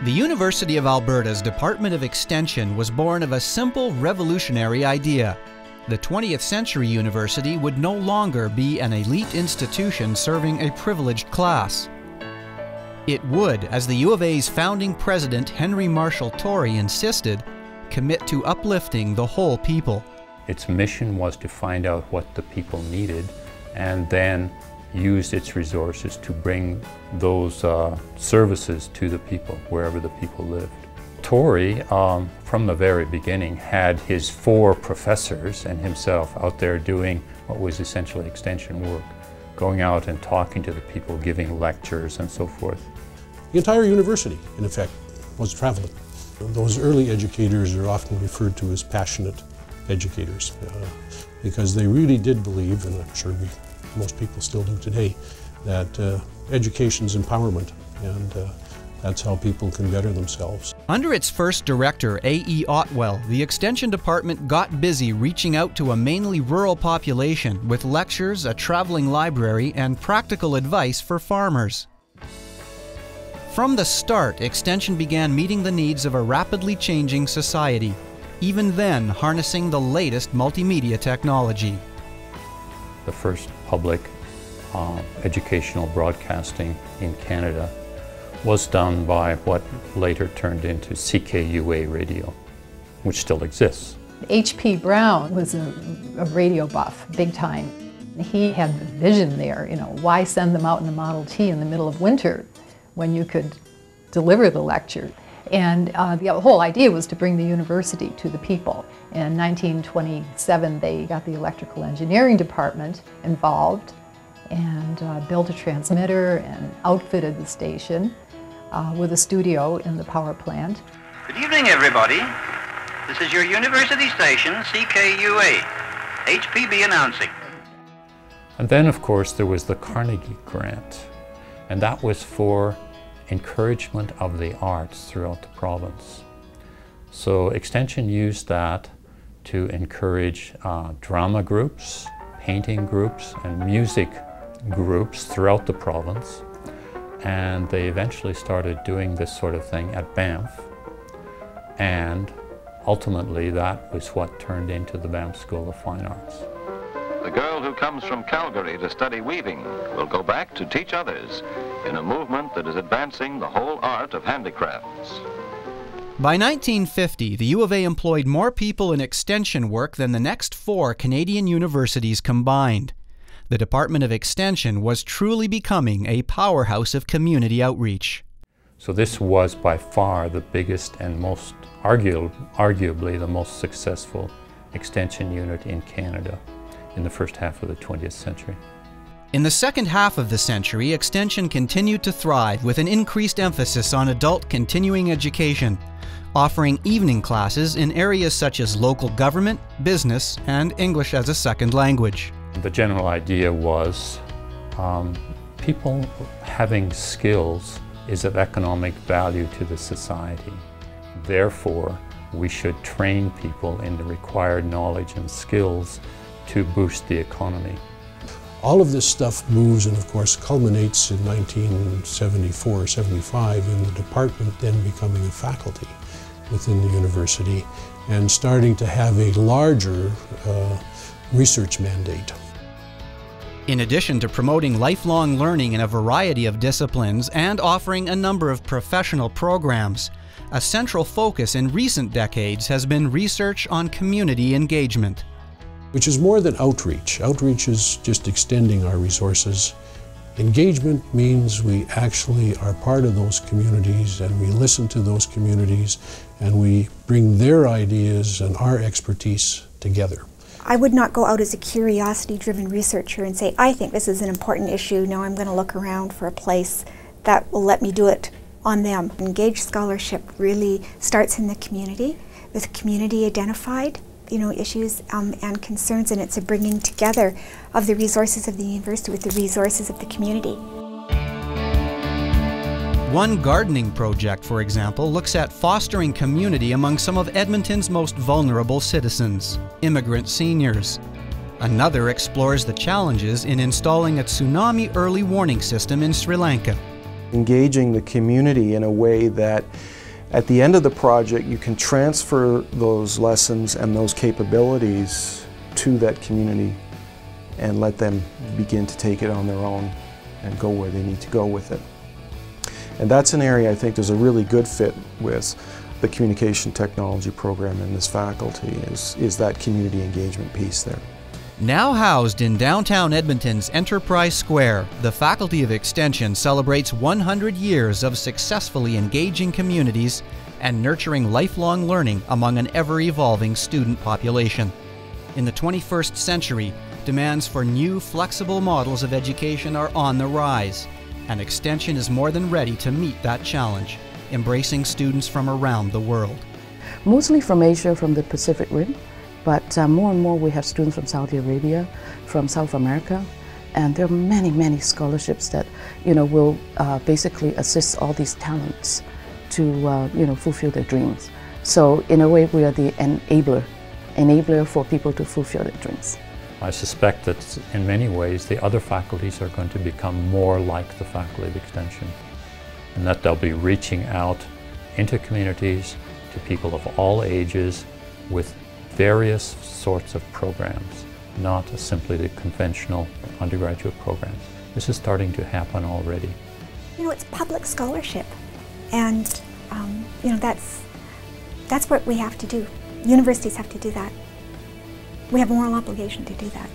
The University of Alberta's Department of Extension was born of a simple revolutionary idea. The 20th century university would no longer be an elite institution serving a privileged class. It would, as the U of A's founding president Henry Marshall Torrey insisted, commit to uplifting the whole people. Its mission was to find out what the people needed and then used its resources to bring those services to the people, wherever the people lived. Torrey, from the very beginning, had his 4 professors and himself out there doing what was essentially extension work, going out and talking to the people, giving lectures and so forth. The entire university, in effect, was traveling. Those early educators are often referred to as passionate educators because they really did believe, and I'm sure most people still do today, that education's empowerment, and that's how people can better themselves. Under its first director, A.E. Otwell, the Extension Department got busy reaching out to a mainly rural population with lectures, a traveling library, and practical advice for farmers. From the start, Extension began meeting the needs of a rapidly changing society, even then harnessing the latest multimedia technology. The first public educational broadcasting in Canada was done by what later turned into CKUA radio, which still exists. H.P. Brown was a radio buff, big time. He had the vision there, why send them out in a Model T in the middle of winter when you could deliver the lecture? And the whole idea was to bring the university to the people. In 1927, they got the electrical engineering department involved and built a transmitter and outfitted the station with a studio in the power plant. Good evening, everybody. This is your university station, CKUA. HPB announcing. And then, of course, there was the Carnegie Grant, and that was for encouragement of the arts throughout the province. So Extension used that to encourage drama groups, painting groups, and music groups throughout the province. And they eventually started doing this sort of thing at Banff. And ultimately that was what turned into the Banff School of Fine Arts. The girl who comes from Calgary to study weaving will go back to teach others in a movement that is advancing the whole art of handicrafts. By 1950, the U of A employed more people in extension work than the next 4 Canadian universities combined. The Department of Extension was truly becoming a powerhouse of community outreach. So this was by far the biggest and most arguably the most successful extension unit in Canada in the first half of the 20th century. In the second half of the century, Extension continued to thrive with an increased emphasis on adult continuing education, offering evening classes in areas such as local government, business, and English as a second language. The general idea was people having skills is of economic value to the society. Therefore, we should train people in the required knowledge and skills to boost the economy. All of this stuff moves and of course culminates in 1974-75 in the department then becoming a faculty within the university and starting to have a larger research mandate. In addition to promoting lifelong learning in a variety of disciplines and offering a number of professional programs, a central focus in recent decades has been research on community engagement. Which is more than outreach. Outreach is just extending our resources. Engagement means we actually are part of those communities and we listen to those communities and we bring their ideas and our expertise together. I would not go out as a curiosity-driven researcher and say, I think this is an important issue, now I'm going to look around for a place that will let me do it on them. Engaged scholarship really starts in the community, with community identified issues and concerns, and it's a bringing together of the resources of the university with the resources of the community. One gardening project, for example, looks at fostering community among some of Edmonton's most vulnerable citizens, immigrant seniors. Another explores the challenges in installing a tsunami early warning system in Sri Lanka. Engaging the community in a way that at the end of the project you can transfer those lessons and those capabilities to that community and let them begin to take it on their own and go where they need to go with it. And that's an area I think there's a really good fit with the communication technology program in this faculty is that community engagement piece there. Now housed in downtown Edmonton's Enterprise Square, the Faculty of Extension celebrates 100 years of successfully engaging communities and nurturing lifelong learning among an ever-evolving student population. In the 21st century, demands for new, flexible models of education are on the rise, and Extension is more than ready to meet that challenge, embracing students from around the world. Mostly from Asia, from the Pacific Rim. But more and more we have students from Saudi Arabia, from South America, and there are many, many scholarships that will basically assist all these talents to fulfill their dreams. So in a way we are the enabler for people to fulfill their dreams. I suspect that in many ways the other faculties are going to become more like the Faculty of Extension, and that they'll be reaching out into communities to people of all ages with various sorts of programs, not simply the conventional undergraduate programs. This is starting to happen already. It's public scholarship, and that's what we have to do. Universities have to do that. We have a moral obligation to do that.